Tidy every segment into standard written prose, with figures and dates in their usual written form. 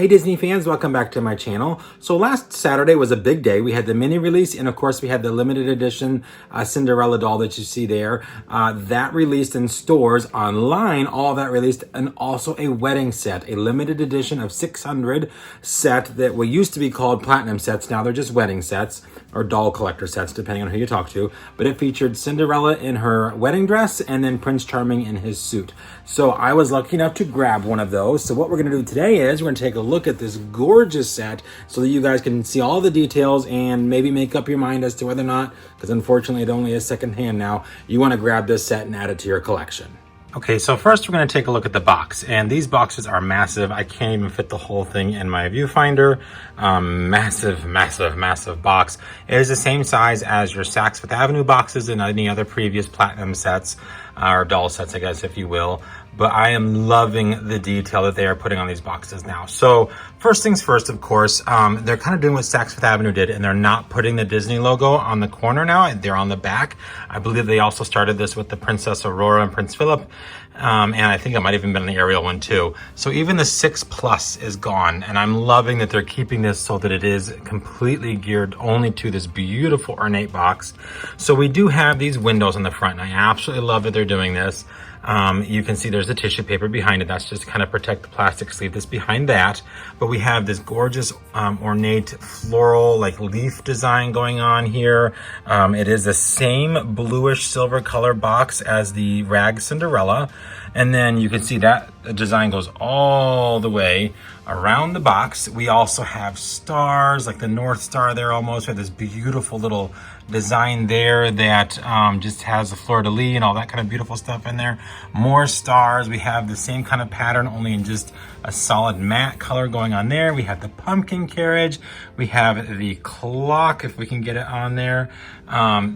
Hey Disney fans, welcome back to my channel. So last Saturday was a big day. We had the mini release and of course we had the limited edition Cinderella doll that you see there. That released in stores, online, all that released, and also a wedding set, a limited edition of 600 set that used to be called platinum sets. Now they're just wedding sets or doll collector sets, depending on who you talk to. But it featured Cinderella in her wedding dress and then Prince Charming in his suit. So I was lucky enough to grab one of those. So what we're gonna do today is we're gonna take a look at this gorgeous set so that you guys can see all the details and maybe make up your mind as to whether or not, because unfortunately it only is secondhand now, you want to grab this set and add it to your collection. Okay, so first we're going to take a look at the box, and these boxes are massive. I can't even fit the whole thing in my viewfinder. Massive box. It is the same size as your Saks Fifth Avenue boxes and any other previous platinum sets, or doll sets, I guess, if you will. But I am loving the detail that they are putting on these boxes now. So first things first, of course, they're kind of doing what Saks Fifth Avenue did, and they're not putting the Disney logo on the corner now. They're on the back. I believe they also started this with the Princess Aurora and Prince Philip. And I think it might have even been the Ariel one too. So even the 6 Plus is gone, and I'm loving that they're keeping this so that it is completely geared only to this beautiful ornate box. So we do have these windows on the front, and I absolutely love that they're doing this. You can see there's the tissue paper behind it. That's just to kind of protect the plastic sleeve that's behind that. But we have this gorgeous ornate floral like leaf design going on here. It is the same bluish silver color box as the rag Cinderella. And then you can see that the design goes all the way around the box. We also have stars, like the North Star there almost. We have this beautiful little design there that just has the fleur-de-lis and all that kind of beautiful stuff in there. More stars. We have the same kind of pattern, only in just a solid matte color going on there. We have the pumpkin carriage. We have the clock, if we can get it on there.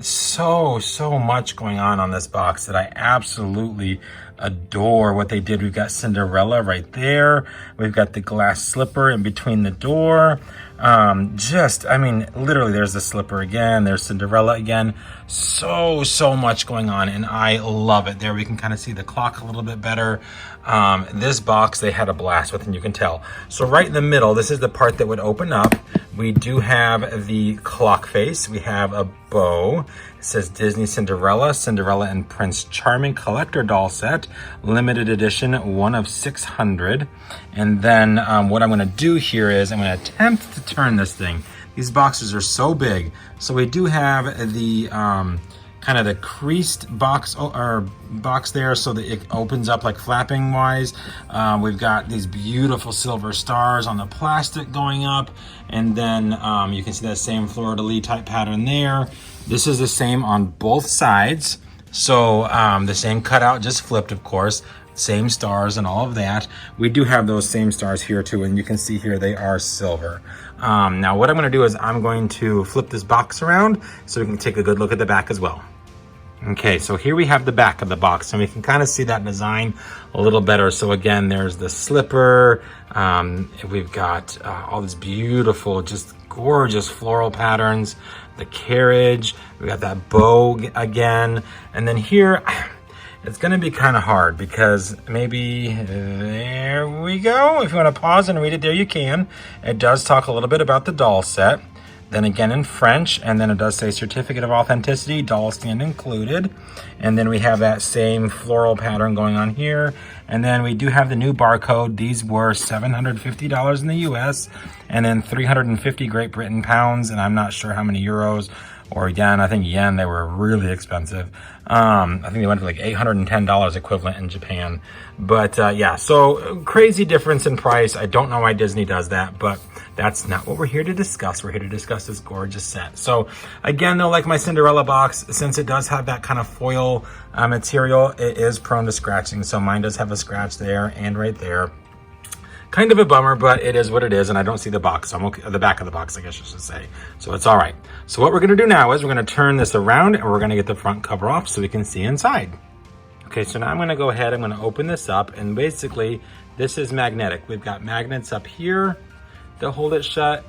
So much going on this box that I absolutely adore what they did. We've got Cinderella right there. We've got the glass slipper in between the door. I mean, literally there's the slipper again. There's Cinderella again. So much going on, and I love it. There we can kind of see the clock a little bit better. This box they had a blast with, and you can tell. So right in the middle, this is the part that would open up. We do have the clock face. We have a bow. It says Disney Cinderella and Prince Charming Collector Doll Set, limited edition, 1 of 600. And then what I'm gonna do here is I'm gonna attempt to turn this thing. These boxes are so big. So we do have the kind of the creased box there so that it opens up like flapping wise. We've got these beautiful silver stars on the plastic going up, and then you can see that same fleur-de-lis type pattern there. This is the same on both sides. So the same cutout, just flipped, of course. Same stars and all of that. We do have those same stars here too, and you can see here they are silver. Now what I'm going to do is I'm going to flip this box around so we can take a good look at the back as well. Okay, so here we have the back of the box, and we can kind of see that design a little better. So again, there's the slipper. We've got all this beautiful, just gorgeous floral patterns. The carriage. We got that bow again, and then here. It's gonna be kind of hard because maybe, there we go. If you wanna pause and read it there, you can. It does talk a little bit about the doll set. Then again in French, and then it does say certificate of authenticity, doll stand included. And then we have that same floral pattern going on here. And then we do have the new barcode. These were $750 in the US, and then 350 Great Britain pounds, and I'm not sure how many euros or yen. I think yen, they were really expensive. I think they went to like $810 equivalent in Japan. But yeah, so crazy difference in price. I don't know why Disney does that, but that's not what we're here to discuss. We're here to discuss this gorgeous set. So again, though, like my Cinderella box, since it does have that kind of foil material, it is prone to scratching. So mine does have a scratch there and right there. Kind of a bummer, but it is what it is, and I don't see the box. I'm okay, the back of the box, I guess I should say. So it's all right. So what we're gonna do now is we're gonna turn this around, and we're gonna get the front cover off so we can see inside. Okay, so now I'm gonna go ahead, I'm gonna open this up, and basically, this is magnetic. We've got magnets up here to hold it shut,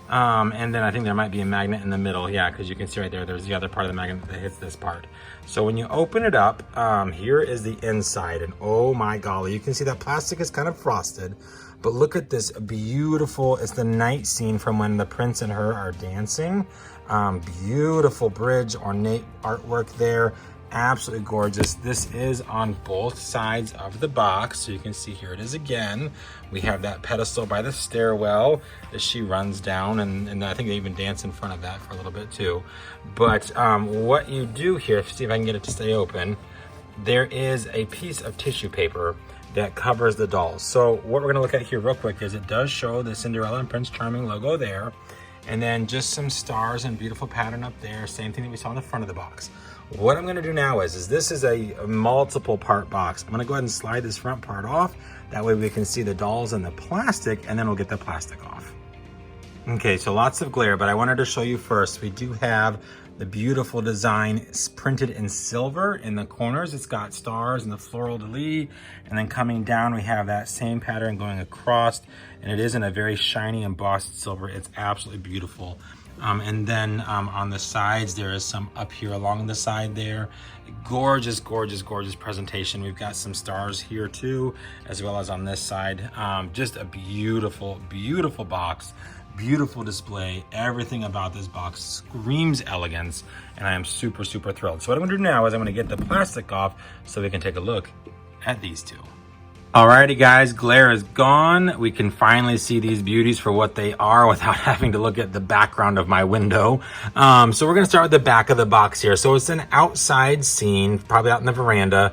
and then I think there might be a magnet in the middle. Yeah, because you can see right there, there's the other part of the magnet that hits this part. So when you open it up, here is the inside, and oh my golly, you can see that plastic is kind of frosted, But look at this beautiful, it's the night scene from when the prince and her are dancing. Beautiful bridge, ornate artwork there. Absolutely gorgeous. This is on both sides of the box. So you can see here it is again. We have that pedestal by the stairwell as she runs down, and I think they even dance in front of that for a little bit too. But what you do here, see if I can get it to stay open, there is a piece of tissue paper that covers the dolls. So what we're gonna look at here real quick is it does show the Cinderella and Prince Charming logo there, and then just some stars and beautiful pattern up there, same thing that we saw in the front of the box. What I'm gonna do now is this is a multiple part box. I'm gonna go ahead and slide this front part off. That way we can see the dolls and the plastic, and then we'll get the plastic off. Okay, so lots of glare, but I wanted to show you first, we do have the beautiful design printed in silver in the corners. It's got stars and the floral de lis, and then coming down we have that same pattern going across, and it is in a very shiny embossed silver. It's absolutely beautiful. And then on the sides, there is some up here along the side there. Gorgeous, gorgeous, gorgeous presentation. We've got some stars here too, as well as on this side. Just a beautiful, beautiful box. Beautiful display. Everything about this box screams elegance, and I am super, super thrilled. So what I'm gonna do now is I'm gonna get the plastic off so we can take a look at these two. Alrighty guys, glare is gone. We can finally see these beauties for what they are without having to look at the background of my window. So we're gonna start with the back of the box here. So it's an outside scene, probably out in the veranda.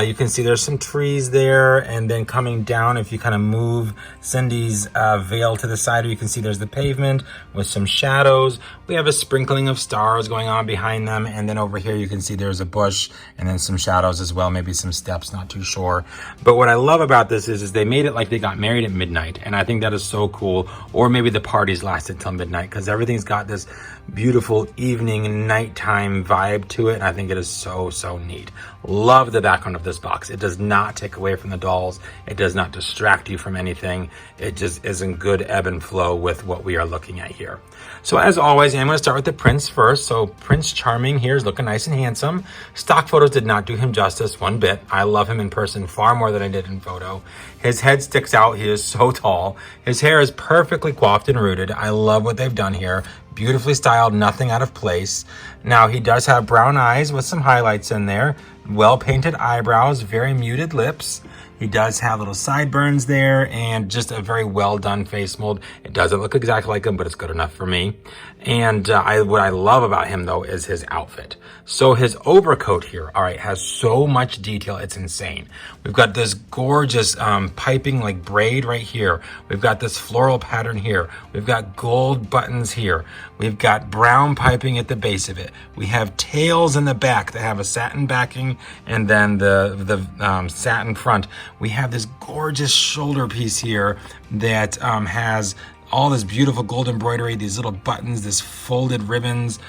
You can see there's some trees there, and then coming down, if you kind of move Cindy's veil to the side, you can see there's the pavement with some shadows. We have a sprinkling of stars going on behind them, and then over here you can see there's a bush and then some shadows as well, maybe some steps, not too sure. But what I love about this is they made it like they got married at midnight, and I think that is so cool. Or maybe the parties lasted till midnight, because everything's got this beautiful evening nighttime vibe to it, and I think it is so, so neat. Love the background of this box. It does not take away from the dolls. It does not distract you from anything. It just is in good ebb and flow with what we are looking at here. So as always, I'm going to start with the prince first. So Prince Charming here is looking nice and handsome. Stock photos did not do him justice one bit. I love him in person far more than I did in photo. His head sticks out. He is so tall. His hair is perfectly coiffed and rooted. I love what they've done here. Beautifully styled, nothing out of place. Now he does have brown eyes with some highlights in there. Well painted eyebrows, very muted lips. He does have little sideburns there, and just a very well done face mold. It doesn't look exactly like him, but it's good enough for me. And what I love about him though is his outfit. So his overcoat here, all right, has so much detail, it's insane. We've got this gorgeous piping like braid right here. We've got this floral pattern here. We've got gold buttons here. We've got brown piping at the base of it. We have tails in the back that have a satin backing, and then the satin front. We have this gorgeous shoulder piece here that has all this beautiful gold embroidery, these little buttons, this folded ribbons,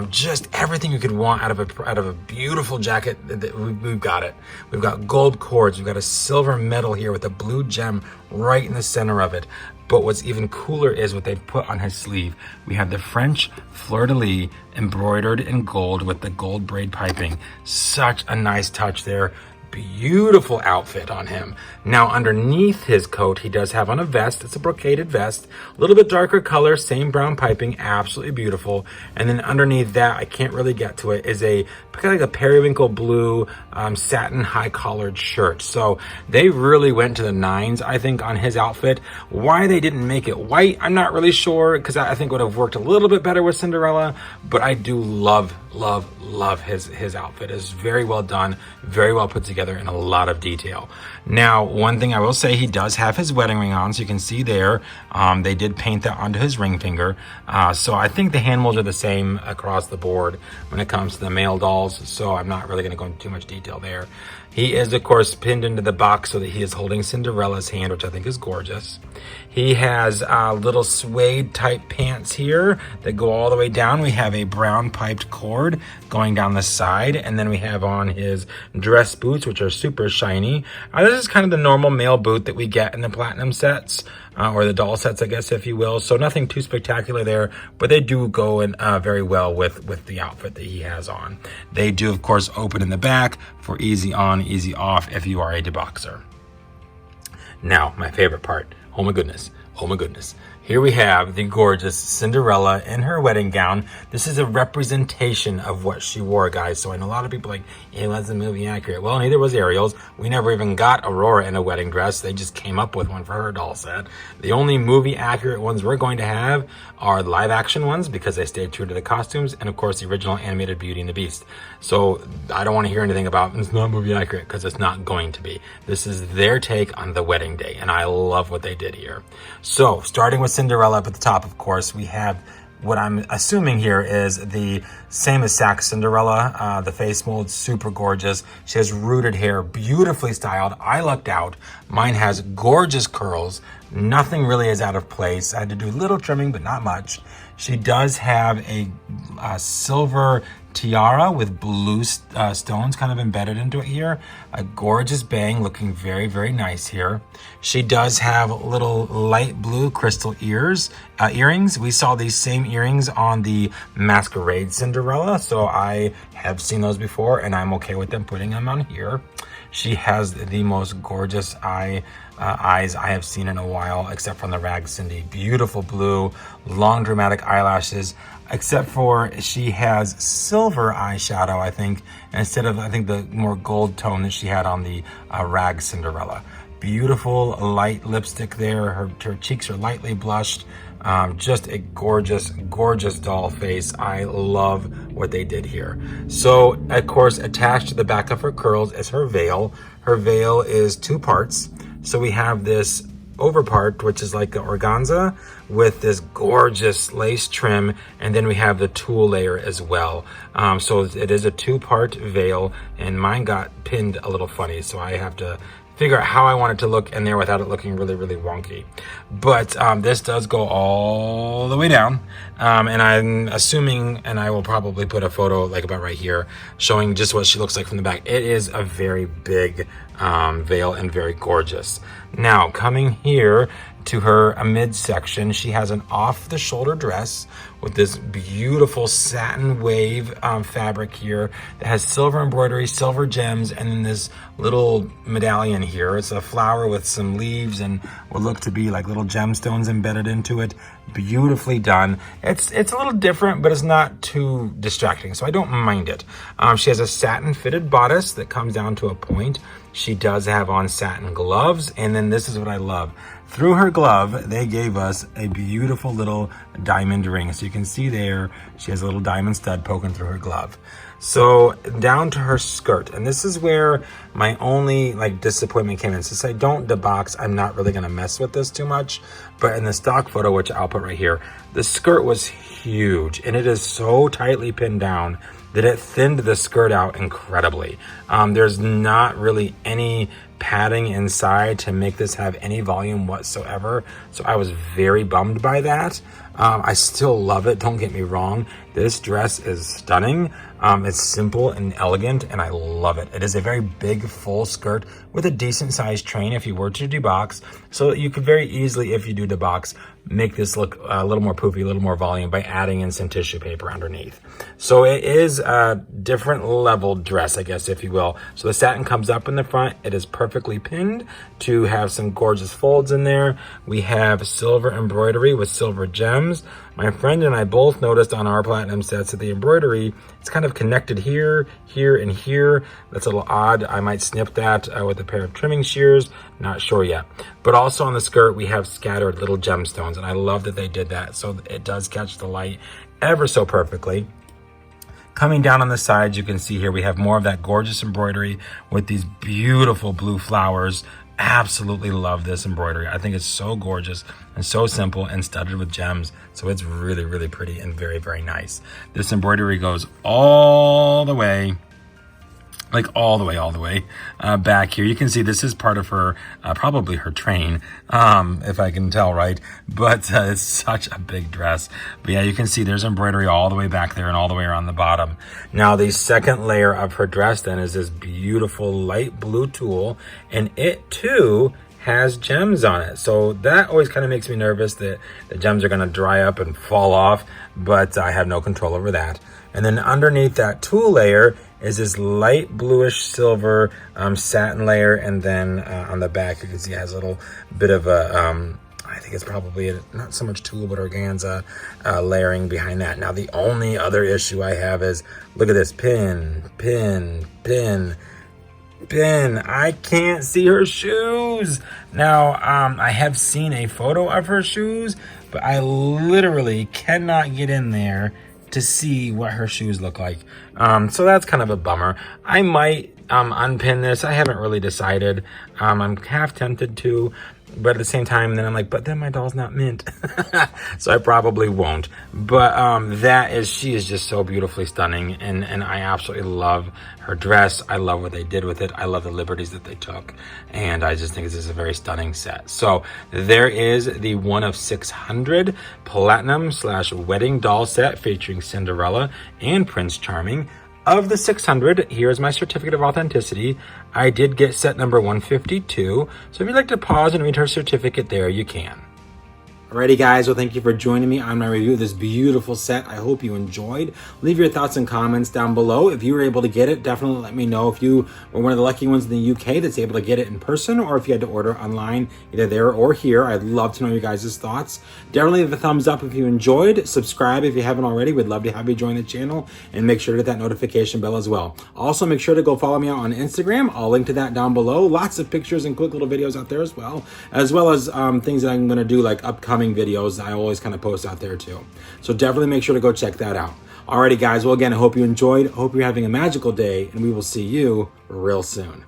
just everything you could want out of a beautiful jacket. We've got it. We've got gold cords. We've got a silver medal here with a blue gem right in the center of it. But what's even cooler is what they put on his sleeve. We have the French fleur-de-lis embroidered in gold with the gold braid piping. Such a nice touch there. Beautiful outfit on him. Now underneath his coat, he does have on a vest. It's a brocaded vest, a little bit darker color, same brown piping, absolutely beautiful. And then underneath that, I can't really get to it, is a kind of like a periwinkle blue satin high collared shirt. So they really went to the nines, I think, on his outfit. Why they didn't make it white, I'm not really sure, because I think would have worked a little bit better with Cinderella. But I do love his outfit. It's very well done, very well put together, in a lot of detail. Now, one thing I will say, he does have his wedding ring on, so you can see there, they did paint that onto his ring finger. So I think the hand molds are the same across the board when it comes to the male dolls, so I'm not really going to go into too much detail there. He is, of course, pinned into the box so that he is holding Cinderella's hand, which I think is gorgeous. He has little suede type pants here that go all the way down. We have a brown piped cord going down the side, and then we have on his dress boots, which are super shiny. This is kind of the normal male boot that we get in the platinum sets, or the doll sets, I guess, if you will. So nothing too spectacular there, but they do go in very well with the outfit that he has on. They do, of course, open in the back for easy on, easy off if you are a deboxer. Now, my favorite part. Oh my goodness. Oh my goodness. Here we have the gorgeous Cinderella in her wedding gown. This is a representation of what she wore, guys. So I know a lot of people are like, it wasn't movie accurate. Well, neither was Ariel's. We never even got Aurora in a wedding dress. They just came up with one for her doll set. The only movie accurate ones we're going to have are live action ones because they stayed true to the costumes, and of course the original animated Beauty and the Beast. So I don't want to hear anything about it's not movie accurate because it's not going to be. This is their take on the wedding day, and I love what they did here. So starting with Cinderella up at the top, of course, we have what I'm assuming here is the same as Saks Cinderella. The face mold, super gorgeous. She has rooted hair, beautifully styled. I lucked out. Mine has gorgeous curls. Nothing really is out of place. I had to do a little trimming, but not much. She does have a silver tiara with blue stones kind of embedded into it here. A gorgeous bang, looking very, very nice here. She does have little light blue crystal earrings. We saw these same earrings on the Masquerade Cinderella, so I have seen those before, and I'm okay with them putting them on here. She has the most gorgeous eyes I have seen in a while, except from the Rag Cindy. Beautiful blue, long dramatic eyelashes, except for she has silver eyeshadow, I think, instead of, I think, the more gold tone that she had on the Rag Cinderella. Beautiful light lipstick there. Her cheeks are lightly blushed. Just a gorgeous, gorgeous doll face. I love what they did here. So, of course, attached to the back of her curls is her veil. Her veil is two parts. So we have this over part, which is like an organza with this gorgeous lace trim, and then we have the tulle layer as well. So it is a two-part veil, and mine got pinned a little funny, so I have to figure out how I want it to look in there without it looking really, really wonky. But this does go all the way down. And I'm assuming, and I will probably put a photo like about right here, showing just what she looks like from the back. It is a very big veil and very gorgeous. Now, coming here to her midsection, she has an off-the-shoulder dress with this beautiful satin wave fabric here that has silver embroidery, silver gems, and then this little medallion here. It's a flower with some leaves and what look to be like little gemstones embedded into it. Beautifully done. It's a little different, but it's not too distracting, so I don't mind it. She has a satin fitted bodice that comes down to a point. She does have on satin gloves, and then this is what I love. Through her glove, they gave us a beautiful little diamond ring. So you can see there, she has a little diamond stud poking through her glove. So down to her skirt, and this is where my only disappointment came in. Since I don't debox, I'm not really gonna mess with this too much. But in the stock photo, which I'll put right here, the skirt was huge, and it is so tightly pinned down that it thinned the skirt out incredibly. There's not really any padding inside to make this have any volume whatsoever, so I was very bummed by that. I still love it, don't get me wrong. This dress is stunning. It's simple and elegant, and I love it. It is a very big full skirt with a decent sized train if you were to debox, so you could very easily, if you do debox, make this look a little more poofy, a little more volume by adding in some tissue paper underneath. So it is a different level dress, I guess, if you will. So the satin comes up in the front. It is perfectly pinned to have some gorgeous folds in there. We have silver embroidery with silver gems. My friend and I both noticed on our platinum sets that the embroidery, it's kind of connected here, here, and here. That's a little odd. I might snip that with a pair of trimming shears. Not sure yet. But also on the skirt, we have scattered little gemstones, and I love that they did that. So it does catch the light ever so perfectly. Coming down on the sides, you can see here we have more of that gorgeous embroidery with these beautiful blue flowers. Absolutely love this embroidery. I think it's so gorgeous and so simple and studded with gems. So it's really, really pretty and very, very nice. This embroidery goes all the way, all the way back here. You can see this is part of her, probably her train, if I can tell right, but it's such a big dress. But yeah, you can see there's embroidery all the way back there and all the way around the bottom. Now the second layer of her dress then is this beautiful light blue tulle, and it too has gems on it. So that always kind of makes me nervous that the gems are gonna dry up and fall off, but I have no control over that. And then underneath that tulle layer is this light bluish silver satin layer, and then on the back you can see it has a little bit of a I think it's probably not so much tulle but organza layering behind that. Now the only other issue I have is, look at this, pin. I can't see her shoes. Now I have seen a photo of her shoes, but I literally cannot get in there to see what her shoes look like. So that's kind of a bummer. I might unpin this. I haven't really decided. I'm half tempted to, but at the same time, then I'm like, but then my doll's not mint. So I probably won't. But she is just so beautifully stunning, and I absolutely love her dress. I love what they did with it. I love the liberties that they took, and I just think this is a very stunning set. So there is the 1 of 600 platinum/wedding doll set featuring Cinderella and Prince Charming. Of the 600, here's my certificate of authenticity. I did get set number 152. So if you'd like to pause and read her certificate there, you can. Alrighty guys, well thank you for joining me on my review of this beautiful set. I hope you enjoyed. Leave your thoughts and comments down below. If you were able to get it, definitely let me know if you were one of the lucky ones in the UK that's able to get it in person, or if you had to order online, either there or here. I'd love to know your guys' thoughts. Definitely leave a thumbs up if you enjoyed. Subscribe if you haven't already. We'd love to have you join the channel, and make sure to hit that notification bell as well. Also, make sure to go follow me out on Instagram. I'll link to that down below. Lots of pictures and quick little videos out there as well as things that I'm going to do, like upcoming videos I always kind of post out there too. So definitely make sure to go check that out. Alrighty guys, well again, I hope you enjoyed. I hope you're having a magical day, and we will see you real soon.